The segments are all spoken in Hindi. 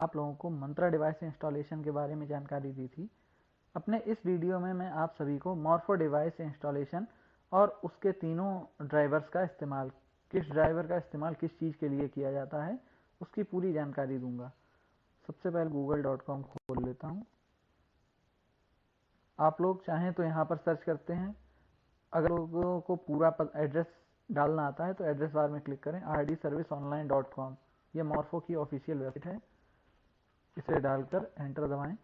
आप लोगों को मंत्रा डिवाइस इंस्टॉलेशन के बारे में जानकारी दी थी। अपने इस वीडियो में मैं आप सभी को मॉर्फो डिवाइस इंस्टॉलेशन और उसके तीनों ड्राइवर्स का इस्तेमाल, किस ड्राइवर का इस्तेमाल किस चीज़ के लिए किया जाता है, उसकी पूरी जानकारी दूंगा। सबसे पहले google.com खोल लेता हूँ। आप लोग चाहें तो यहाँ पर सर्च करते हैं। अगर लोगों को पूरा एड्रेस डालना आता है तो एड्रेस बार में क्लिक करें rdserviceonline.com। ये मॉर्फो की ऑफिशियल वेबसाइट है। इसे डालकर एंटर दबाएं।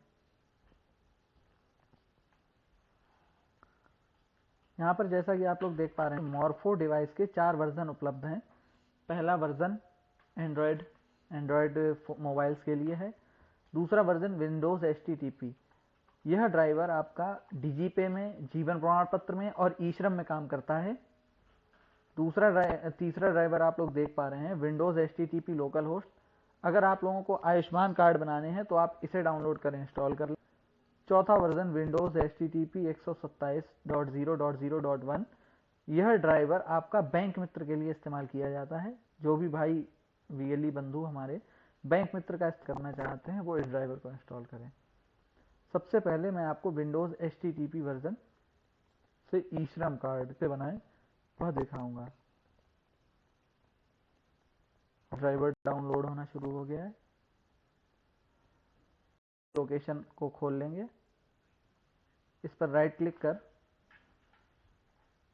यहाँ पर जैसा कि आप लोग देख पा रहे हैं, मॉर्फो डिवाइस के 4 वर्जन उपलब्ध हैं। पहला वर्जन एंड्रॉयड मोबाइल्स के लिए है। दूसरा वर्जन विंडोज HTTP। यह ड्राइवर आपका डिजीपे में, जीवन प्रमाण पत्र में और ई श्रम में काम करता है। तीसरा ड्राइवर आप लोग देख पा रहे हैं विंडोज HTTP लोकल होस्ट। अगर आप लोगों को आयुष्मान कार्ड बनाने हैं तो आप इसे डाउनलोड कर इंस्टॉल कर लें। चौथा वर्जन विंडोज HTTP 127.0.0.1। यह ड्राइवर आपका बैंक मित्र के लिए इस्तेमाल किया जाता है। जो भी भाई VLE बंधु हमारे बैंक मित्र का इस्तेमाल करना चाहते हैं वो इस ड्राइवर को इंस्टॉल करें। सबसे पहले मैं आपको विंडोज HTTP वर्जन से ई श्रम कार्ड से बनाए वह दिखाऊंगा। ड्राइवर डाउनलोड होना शुरू हो गया है। लोकेशन को खोल लेंगे। इस पर राइट क्लिक कर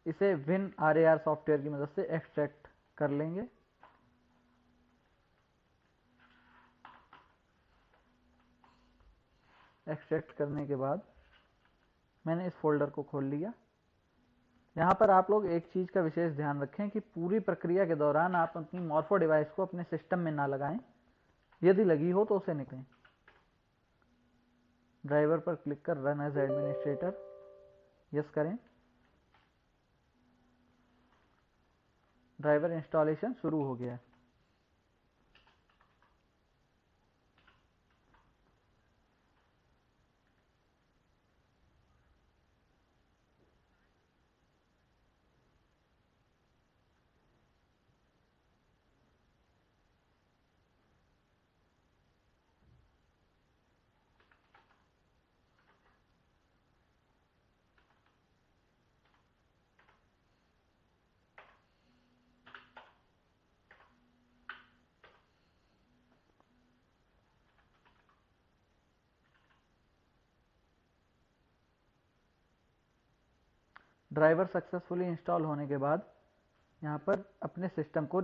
इसे WinRAR सॉफ्टवेयर की मदद से एक्सट्रैक्ट कर लेंगे। एक्सट्रैक्ट करने के बाद मैंने इस फोल्डर को खोल लिया। यहाँ पर आप लोग एक चीज़ का विशेष ध्यान रखें कि पूरी प्रक्रिया के दौरान आप अपनी मॉर्फो डिवाइस को अपने सिस्टम में ना लगाएं। यदि लगी हो तो उसे निकालें। ड्राइवर पर क्लिक कर रन एज एडमिनिस्ट्रेटर यस करें। ड्राइवर इंस्टॉलेशन शुरू हो गया है। ड्राइवर सक्सेसफुली इंस्टॉल होने के बाद यहाँ पर अपने सिस्टम को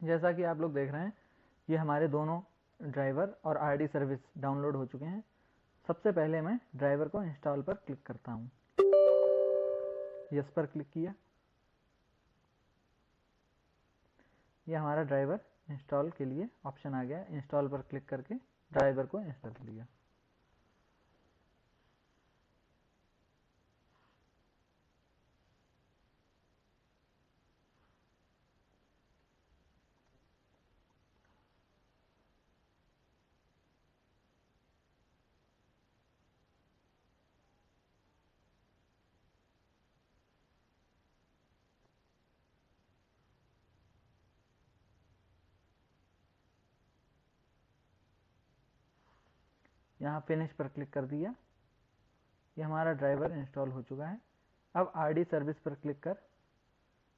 जैसा कि आप लोग देख रहे हैं, ये हमारे दोनों ड्राइवर और आरडी सर्विस डाउनलोड हो चुके हैं। सबसे पहले मैं ड्राइवर को इंस्टॉल पर क्लिक करता हूँ। यस पर क्लिक किया। ये हमारा ड्राइवर इंस्टॉल के लिए ऑप्शन आ गया। इंस्टॉल पर क्लिक करके ड्राइवर को इंस्टॉल कर लिया। यहाँ फिनिश पर क्लिक कर दिया। ये हमारा ड्राइवर इंस्टॉल हो चुका है। अब आरडी सर्विस पर क्लिक कर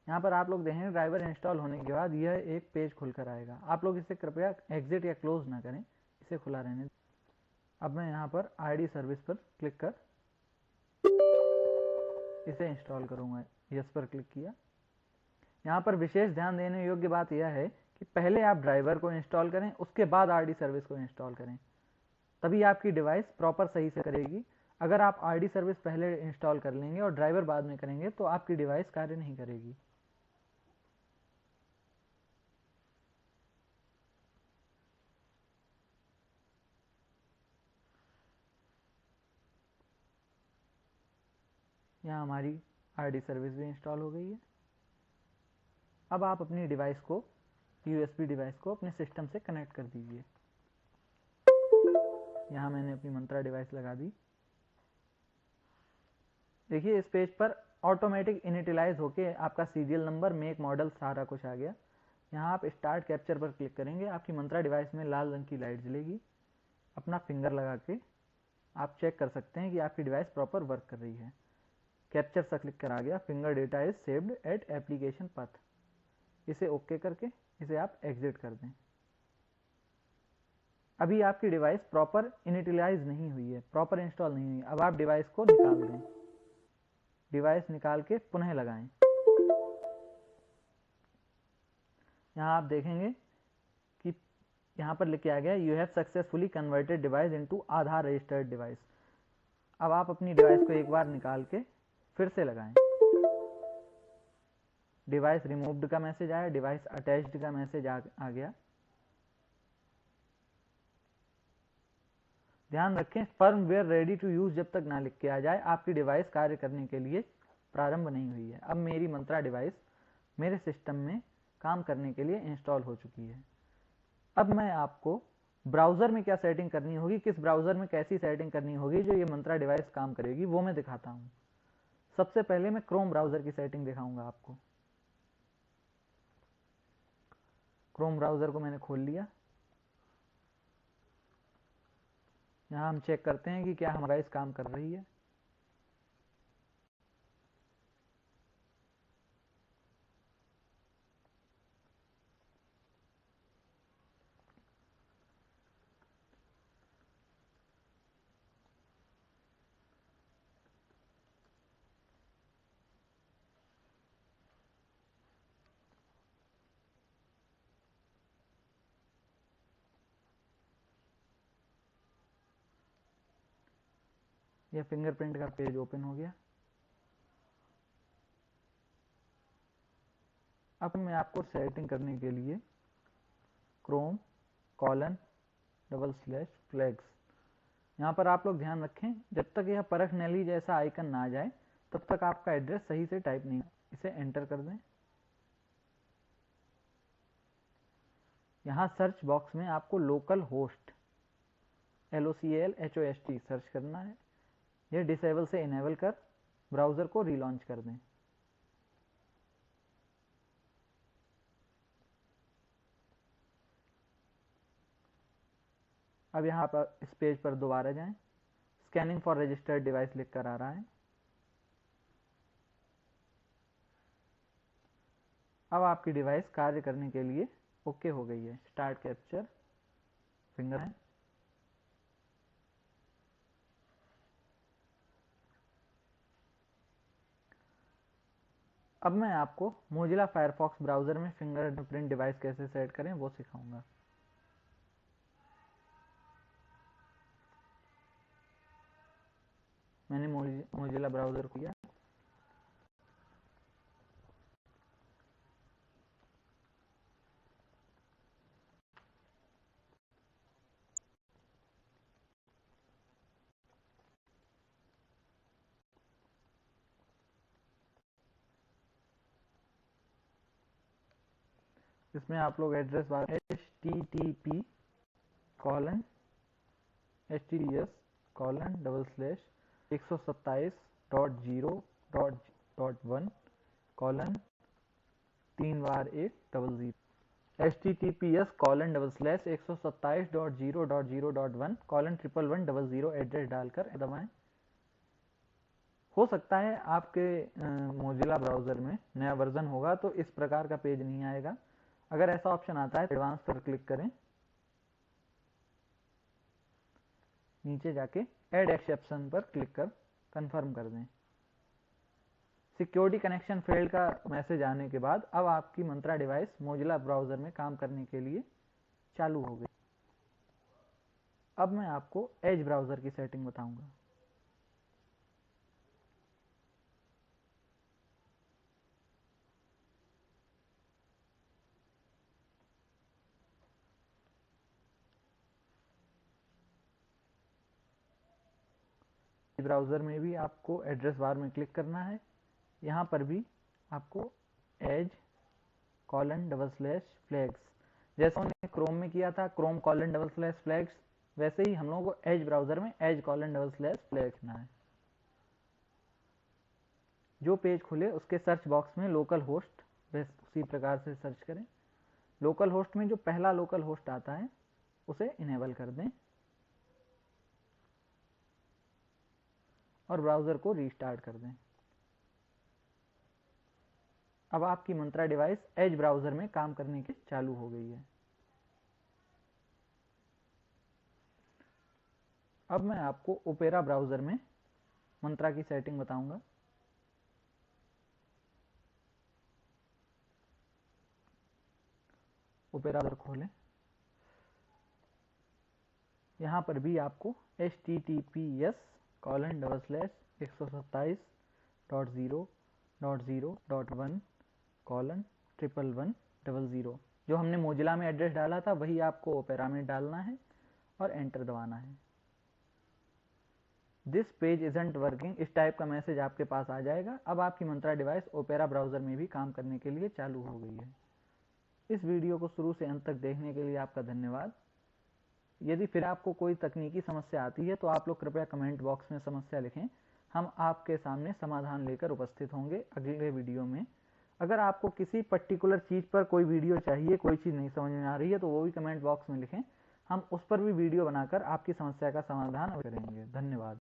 यहाँ पर आप लोग देखेंगे ड्राइवर इंस्टॉल होने के बाद यह एक पेज खुलकर आएगा। आप लोग इसे कृपया एग्जिट या क्लोज ना करें, इसे खुला रहने दें। अब मैं यहाँ पर आरडी सर्विस पर क्लिक कर इसे इंस्टॉल करूँगा। यस पर क्लिक किया। यहाँ पर विशेष ध्यान देने योग्य बात यह है कि पहले आप ड्राइवर को इंस्टॉल करें, उसके बाद आरडी सर्विस को इंस्टॉल करें, तभी आपकी डिवाइस प्रॉपर सही से करेगी। अगर आप आरडी सर्विस पहले इंस्टॉल कर लेंगे और ड्राइवर बाद में करेंगे तो आपकी डिवाइस कार्य नहीं करेगी। यहाँ हमारी आरडी सर्विस भी इंस्टॉल हो गई है। अब आप अपनी डिवाइस को, यूएसबी डिवाइस को अपने सिस्टम से कनेक्ट कर दीजिए। यहाँ मैंने अपनी मंत्रा डिवाइस लगा दी। देखिए इस पेज पर ऑटोमेटिक इनिटिलाइज होके आपका सीरियल नंबर, मेक, मॉडल सारा कुछ आ गया। यहाँ आप स्टार्ट कैप्चर पर क्लिक करेंगे, आपकी मंत्रा डिवाइस में लाल रंग की लाइट जलेगी। अपना फिंगर लगा के आप चेक कर सकते हैं कि आपकी डिवाइस प्रॉपर वर्क कर रही है। कैप्चर सा क्लिक कर आ गया, finger data is saved at application path. इसे ओके करके इसे आप एग्जिट कर दें। अभी आपकी डिवाइस प्रॉपर इनिटिलाइज नहीं हुई है, प्रॉपर इंस्टॉल नहीं हुई। अब आप डिवाइस को निकाल दें। डिवाइस निकाल के पुनः लगाएं। यहाँ आप देखेंगे कि यहाँ पर लिख के आ गया you have successfully converted device into Aadhaar registered device. अब आप अपनी डिवाइस को एक बार निकाल के फिर से लगाएं। डिवाइस रिमूव्ड का मैसेज आया, डिवाइस अटैच्ड का मैसेज आ गया। ध्यान रखें, फर्मवेयर रेडी टू यूज जब तक ना लिख के आ जाए आपकी डिवाइस कार्य करने के लिए प्रारंभ नहीं हुई है। अब मेरी मंत्रा डिवाइस मेरे सिस्टम में काम करने के लिए इंस्टॉल हो चुकी है। अब मैं आपको ब्राउज़र में क्या सेटिंग करनी होगी, किस ब्राउज़र में कैसी सेटिंग करनी होगी जो ये मंत्रा डिवाइस काम करेगी, वो मैं दिखाता हूँ। सबसे पहले मैं क्रोम ब्राउज़र की सेटिंग दिखाऊंगा आपको। क्रोम ब्राउज़र को मैंने खोल लिया। यहाँ हम चेक करते हैं कि क्या हमारा डिवाइस काम कर रही है। यह फिंगरप्रिंट का पेज ओपन हो गया। अब मैं आपको सेटिंग करने के लिए chrome:/flags, यहाँ पर आप लोग ध्यान रखें, जब तक यह परख नली जैसा आइकन ना आ जाए तब तक आपका एड्रेस सही से टाइप नहीं। इसे एंटर कर दें। यहाँ सर्च बॉक्स में आपको local host LOCAL HOST search करना है। यह डिसेबल से इनेबल कर ब्राउज़र को रीलॉन्च कर दें। अब यहाँ आप इस पेज पर दोबारा जाएं। स्कैनिंग फॉर रजिस्टर्ड डिवाइस लिख कर आ रहा है। अब आपकी डिवाइस कार्य करने के लिए ओके हो गई है। स्टार्ट कैप्चर फिंगर है। अब मैं आपको मोजिला फायरफॉक्स ब्राउज़र में फिंगरप्रिंट डिवाइस कैसे सेट करें वो सिखाऊंगा। मैंने मोजिला ब्राउज़र किया। इसमें आप लोग address bar https://1/1:3:1:0:1 https://1/1:0:1 address डालकर दबाएं। हो सकता है आपके मोजिला ब्राउज़र में नया वर्जन होगा तो इस प्रकार का पेज नहीं आएगा। अगर ऐसा ऑप्शन आता है तो एडवांस पर क्लिक करें, नीचे जाके ऐड एक्सेप्शन पर क्लिक कर कंफर्म कर दें। सिक्योरिटी कनेक्शन फेल्ड का मैसेज आने के बाद अब आपकी मंत्रा डिवाइस मोजिला ब्राउज़र में काम करने के लिए चालू हो गई। अब मैं आपको एज ब्राउज़र की सेटिंग बताऊंगा। ब्राउज़र में भी आपको एड्रेस बार में क्लिक करना है। यहाँ पर भी आपको edge://flags जैसा हमने क्रोम में किया था, chrome://flags, वैसे ही हम लोगों को एज ब्राउज़र में edge://flags लिखना है। जो पेज खुले उसके सर्च बॉक्स में लोकल होस्ट उसी प्रकार से सर्च करें। लोकल होस्ट में जो पहला लोकल होस्ट आता है उसे इनेबल कर दें और ब्राउज़र को रीस्टार्ट कर दें। अब आपकी मंत्रा डिवाइस एज ब्राउज़र में काम करने के चालू हो गई है। अब मैं आपको ओपेरा ब्राउज़र में मंत्रा की सेटिंग बताऊंगा। ओपेरा ब्राउज़र खोलें। यहाँ पर भी आपको https://1/0:1:1:1:1:0 जो हमने मोजिला में एड्रेस डाला था वही आपको ओपेरा में डालना है और एंटर दबाना है। दिस पेज इजंट वर्किंग इस टाइप का मैसेज आपके पास आ जाएगा। अब आपकी मंत्रा डिवाइस ओपेरा ब्राउज़र में भी काम करने के लिए चालू हो गई है। इस वीडियो को शुरू से अंत तक देखने के लिए आपका धन्यवाद। यदि फिर आपको कोई तकनीकी समस्या आती है तो आप लोग कृपया कमेंट बॉक्स में समस्या लिखें। हम आपके सामने समाधान लेकर उपस्थित होंगे अगले वीडियो में। अगर आपको किसी पर्टिकुलर चीज़ पर कोई वीडियो चाहिए, कोई चीज़ नहीं समझ में आ रही है तो वो भी कमेंट बॉक्स में लिखें। हम उस पर भी वीडियो बनाकर आपकी समस्या का समाधान करेंगे। धन्यवाद।